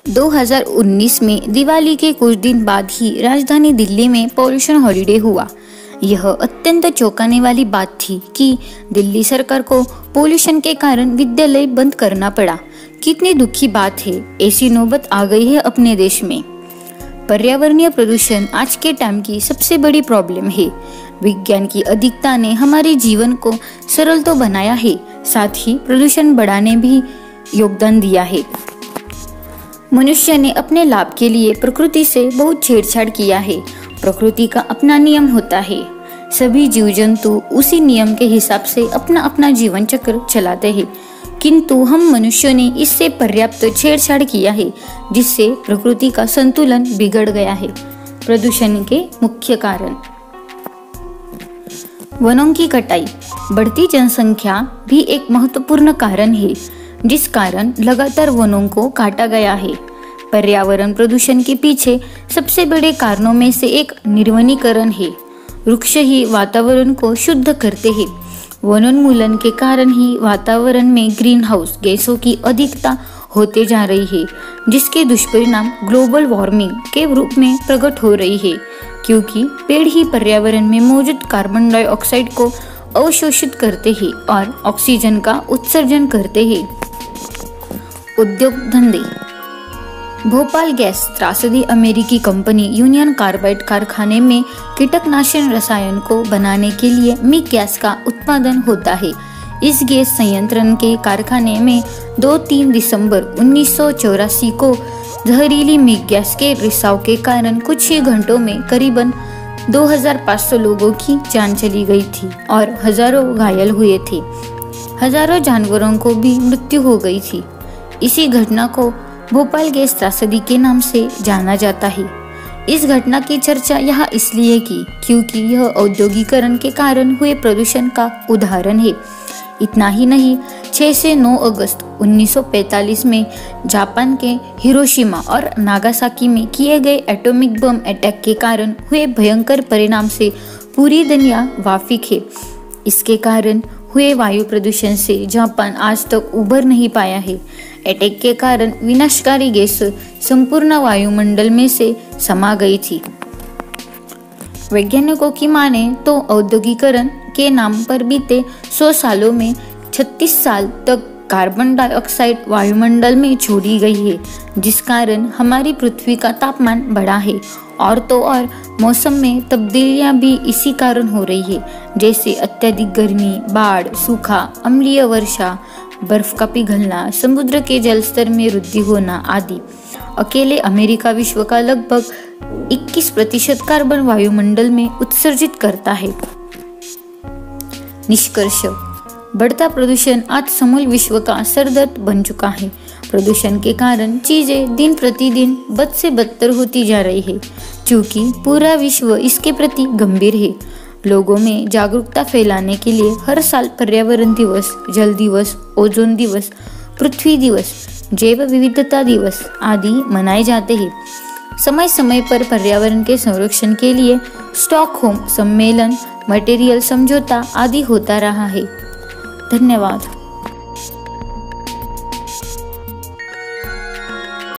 2019 में दिवाली के कुछ दिन बाद ही राजधानी दिल्ली में पॉल्यूशन हॉलिडे हुआ। यह अत्यंत चौंकाने वाली बात थी कि दिल्ली सरकार को पॉल्यूशन के कारण विद्यालय बंद करना पड़ा। कितनी दुखी बात है, ऐसी नौबत आ गई है अपने देश में। पर्यावरणीय प्रदूषण आज के टाइम की सबसे बड़ी प्रॉब्लम है। विज्ञान की अधिकता ने हमारे जीवन को सरल तो बनाया है, साथ ही प्रदूषण बढ़ाने भी योगदान दिया है। मनुष्य ने अपने लाभ के लिए प्रकृति से बहुत छेड़छाड़ किया है। प्रकृति का अपना नियम होता है। सभी जीव जंतु उसी नियम के हिसाब से अपना अपना जीवन चक्र चलाते हैं, किंतु हम मनुष्यों ने इससे पर्याप्त छेड़छाड़ किया है, जिससे प्रकृति का संतुलन बिगड़ गया है। प्रदूषण के मुख्य कारण: वनों की कटाई। बढ़ती जनसंख्या भी एक महत्वपूर्ण कारण है, जिस कारण लगातार वनों को काटा गया है। पर्यावरण प्रदूषण के पीछे सबसे बड़े कारणों में से एक निर्वनीकरण है। वृक्ष ही वातावरण को शुद्ध करते हैं। वनोन्मूलन के कारण ही वातावरण में ग्रीन हाउस गैसों की अधिकता होते जा रही है, जिसके दुष्परिणाम ग्लोबल वार्मिंग के रूप में प्रकट हो रही है, क्योंकि पेड़ ही पर्यावरण में मौजूद कार्बन डाइऑक्साइड को अवशोषित करते हैं और ऑक्सीजन का उत्सर्जन करते हैं। उद्योग धंधे। भोपाल गैस त्रासदी अमेरिकी कंपनी यूनियन कार्बाइड कारखाने में कीटनाशक रसायन को बनाने के लिए मिग गैस का उत्पादन होता है। इस गैस संयंत्र के कारखाने में 2-3 दिसंबर 1984 को जहरीली मिग गैस के रिसाव के कारण कुछ ही घंटों में करीबन 2500 लोगों की जान चली गई थी और हजारों घायल हुए थे। हजारों जानवरों को भी मृत्यु हो गई थी। इसी घटना को भोपाल गैस त्रासदी के नाम से जाना जाता है। इस घटना की चर्चा यहाँ इसलिए की क्योंकि यह औद्योगिकरण के कारण हुए प्रदूषण का उदाहरण है। इतना ही नहीं, 6 से 9 अगस्त 1945 में जापान के हिरोशिमा और नागासाकी में किए गए एटॉमिक बम अटैक के कारण हुए भयंकर परिणाम से पूरी दुनिया वाकिफ है। इसके कारण हुए वायु प्रदूषण से जापान आज तक उबर नहीं पाया है। अटैक के कारण विनाशकारी गैस संपूर्ण वायुमंडल में से समा गई थी। वैज्ञानिकों की माने तो औद्योगिकरण के नाम पर बीते 100 सालों में 36 साल तक कार्बन डाइऑक्साइड वायुमंडल में छोड़ी गई है, जिस कारण हमारी पृथ्वी का तापमान बढ़ा है। और तो और मौसम में तब्दीलियां भी इसी कारण हो रही है, जैसे अत्यधिक गर्मी, बाढ़, सूखा, अम्लीय वर्षा, बर्फ का पिघलना, समुद्र के जल स्तर में वृद्धि होना आदि। अकेले अमेरिका विश्व का लगभग 21% कार्बन वायुमंडल में उत्सर्जित करता है। निष्कर्ष: बढ़ता प्रदूषण आज समूल विश्व का सरदर्द बन चुका है। प्रदूषण के कारण चीजें दिन प्रतिदिन बद से बदतर होती जा रही है, क्योंकि पूरा विश्व इसके प्रति गंभीर है। लोगों में जागरूकता फैलाने के लिए हर साल पर्यावरण दिवस, जल दिवस, ओजोन दिवस, पृथ्वी दिवस, जैव विविधता दिवस आदि मनाए जाते हैं। समय समय पर पर्यावरण के संरक्षण के लिए स्टॉकहोम सम्मेलन, मटेरियल समझौता आदि होता रहा है। धन्यवाद।